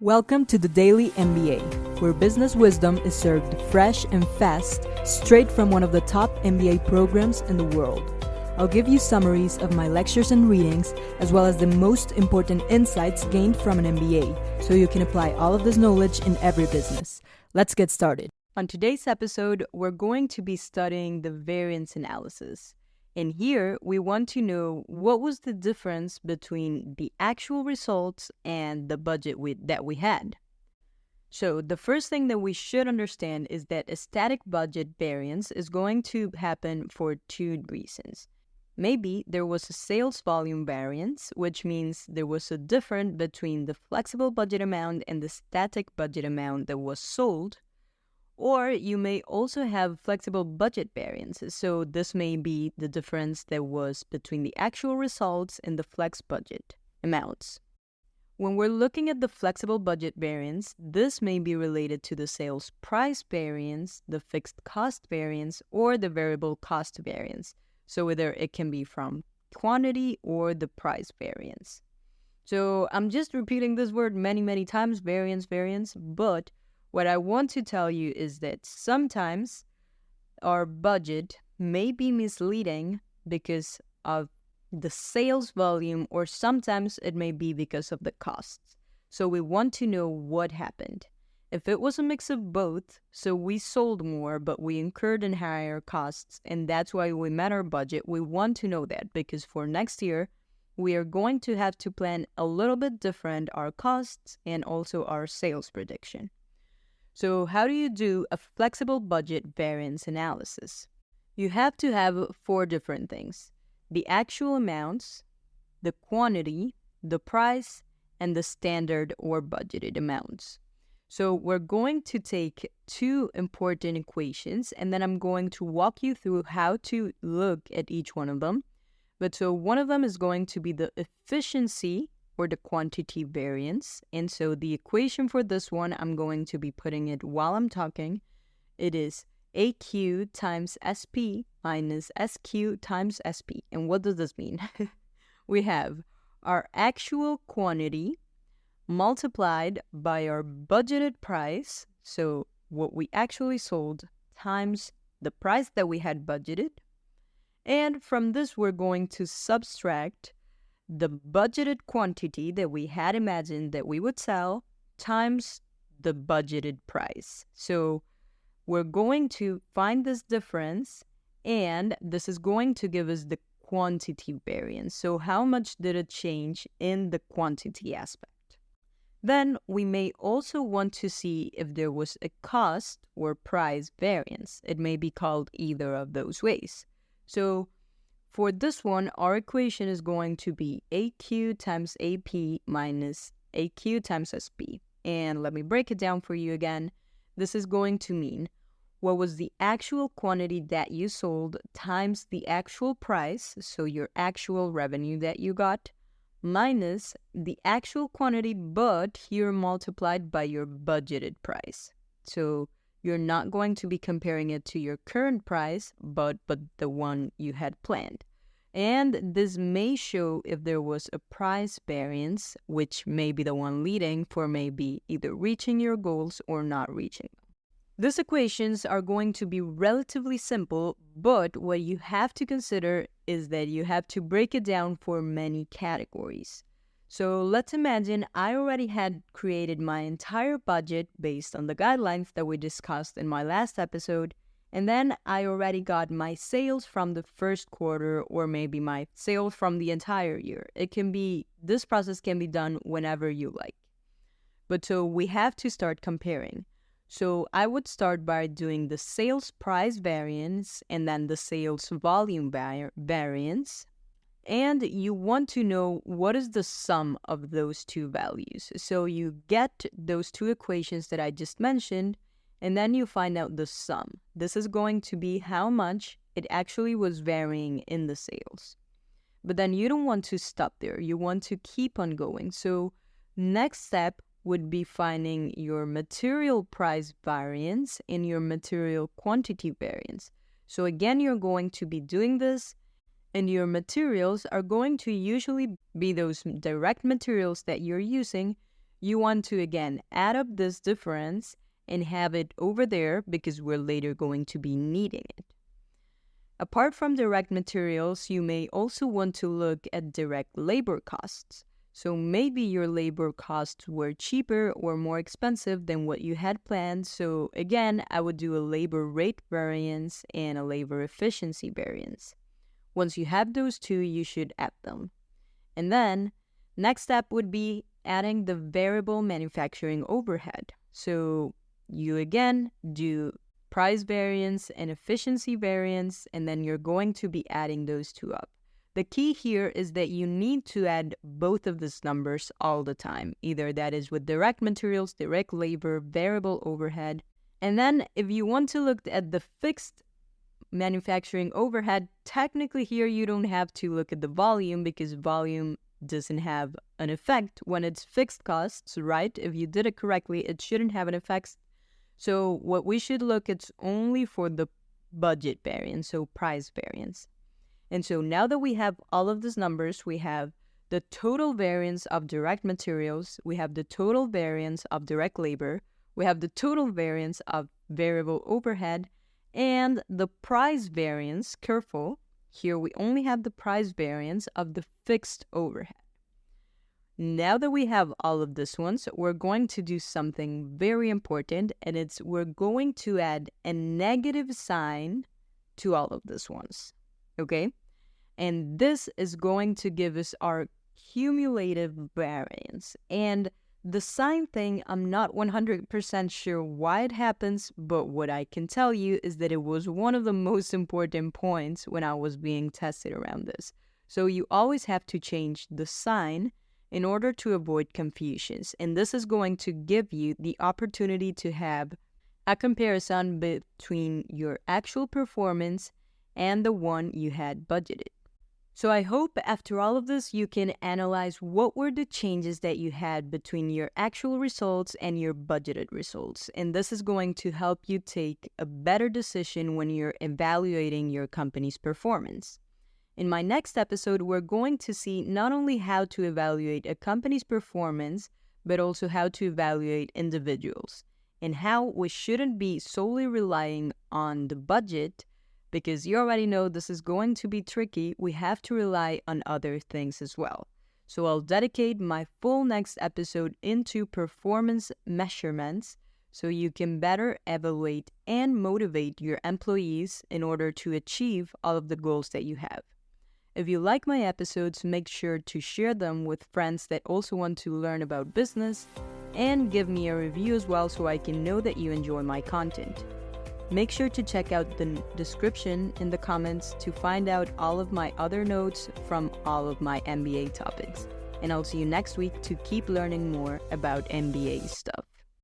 Welcome to the Daily MBA, where business wisdom is served fresh and fast, straight from one of the top MBA programs in the world. I'll give you summaries of my lectures and readings, as well as the most important insights gained from an MBA, so you can apply all of this knowledge in every business. Let's get started. On today's episode, we're going to be studying the variance analysis. And here, we want to know what was the difference between the actual results and the budget that we had. So the first thing that we should understand is that a static budget variance is going to happen for two reasons. Maybe there was a sales volume variance, which means there was a difference between the flexible budget amount and the static budget amount that was sold. Or you may also have flexible budget variances. So this may be the difference that was between the actual results and the flex budget amounts. When we're looking at the flexible budget variance, this may be related to the sales price variance, the fixed cost variance, or the variable cost variance. So either it can be from quantity or the price variance. So I'm just repeating this word many times, variance, but what I want to tell you is that sometimes our budget may be misleading because of the sales volume, or sometimes it may be because of the costs. So we want to know what happened. If it was a mix of both, so we sold more, but we incurred in higher costs, and that's why we met our budget, we want to know that because for next year, we are going to have to plan a little bit different our costs and also our sales prediction. So how do you do a flexible budget variance analysis? You have to have four different things: the actual amounts, the quantity, the price, and the standard or budgeted amounts. So we're going to take two important equations, and then I'm going to walk you through how to look at each one of them. But so one of them is going to be the efficiency or the quantity variance. And so the equation for this one, I'm going to be putting it while I'm talking. It is AQ times SP minus SQ times SP. And what does this mean? We have our actual quantity multiplied by our budgeted price, so what we actually sold, times the price that we had budgeted. And from this, we're going to subtract the budgeted quantity that we had imagined that we would sell times the budgeted price. So we're going to find this difference, and this is going to give us the quantity variance. So how much did it change in the quantity aspect? Then we may also want to see if there was a cost or price variance. It may be called either of those ways. So for this one, our equation is going to be AQ times AP minus AQ times SP. And let me break it down for you again. This is going to mean what was the actual quantity that you sold times the actual price, so your actual revenue that you got, minus the actual quantity, but here multiplied by your budgeted price. So you're not going to be comparing it to your current price, but the one you had planned. And this may show if there was a price variance, which may be the one leading for maybe either reaching your goals or not reaching them. These equations are going to be relatively simple, but what you have to consider is that you have to break it down for many categories. So let's imagine I already had created my entire budget based on the guidelines that we discussed in my last episode, and then I already got my sales from the first quarter, or maybe my sales from the entire year. This process can be done whenever you like. But so we have to start comparing. So I would start by doing the sales price variance and then the sales volume variance. And you want to know what is the sum of those two values. So you get those two equations that I just mentioned, and then you find out the sum. This is going to be how much it actually was varying in the sales. But then you don't want to stop there. You want to keep on going. So next step would be finding your material price variance and your material quantity variance. So again, you're going to be doing this, and your materials are going to usually be those direct materials that you're using. You want to, again, add up this difference and have it over there because we're later going to be needing it. Apart from direct materials, you may also want to look at direct labor costs. So maybe your labor costs were cheaper or more expensive than what you had planned. So again, I would do a labor rate variance and a labor efficiency variance. Once you have those two, you should add them. And then next step would be adding the variable manufacturing overhead. So you again do price variance and efficiency variance, and then you're going to be adding those two up. The key here is that you need to add both of these numbers all the time. Either that is with direct materials, direct labor, variable overhead. And then if you want to look at the fixed manufacturing overhead, technically here you don't have to look at the volume because volume doesn't have an effect when it's fixed costs, right? If you did it correctly, it shouldn't have an effect. So what we should look at is only for the budget variance, so price variance. And so now that we have all of these numbers, we have the total variance of direct materials, we have the total variance of direct labor, we have the total variance of variable overhead, and the price variance, careful, here we only have the price variance of the fixed overhead. Now that we have all of these ones, we're going to do something very important, and it's we're going to add a negative sign to all of these ones, okay? And this is going to give us our cumulative variance. And the sign thing, I'm not 100% sure why it happens, but what I can tell you is that it was one of the most important points when I was being tested around this. So you always have to change the sign in order to avoid confusions. And this is going to give you the opportunity to have a comparison between your actual performance and the one you had budgeted. So I hope after all of this, you can analyze what were the changes that you had between your actual results and your budgeted results. And this is going to help you take a better decision when you're evaluating your company's performance. In my next episode, we're going to see not only how to evaluate a company's performance, but also how to evaluate individuals and how we shouldn't be solely relying on the budget. Because you already know this is going to be tricky, we have to rely on other things as well. So I'll dedicate my full next episode into performance measurements so you can better evaluate and motivate your employees in order to achieve all of the goals that you have. If you like my episodes, make sure to share them with friends that also want to learn about business, and give me a review as well so I can know that you enjoy my content. Make sure to check out the description in the comments to find out all of my other notes from all of my MBA topics. And I'll see you next week to keep learning more about MBA stuff.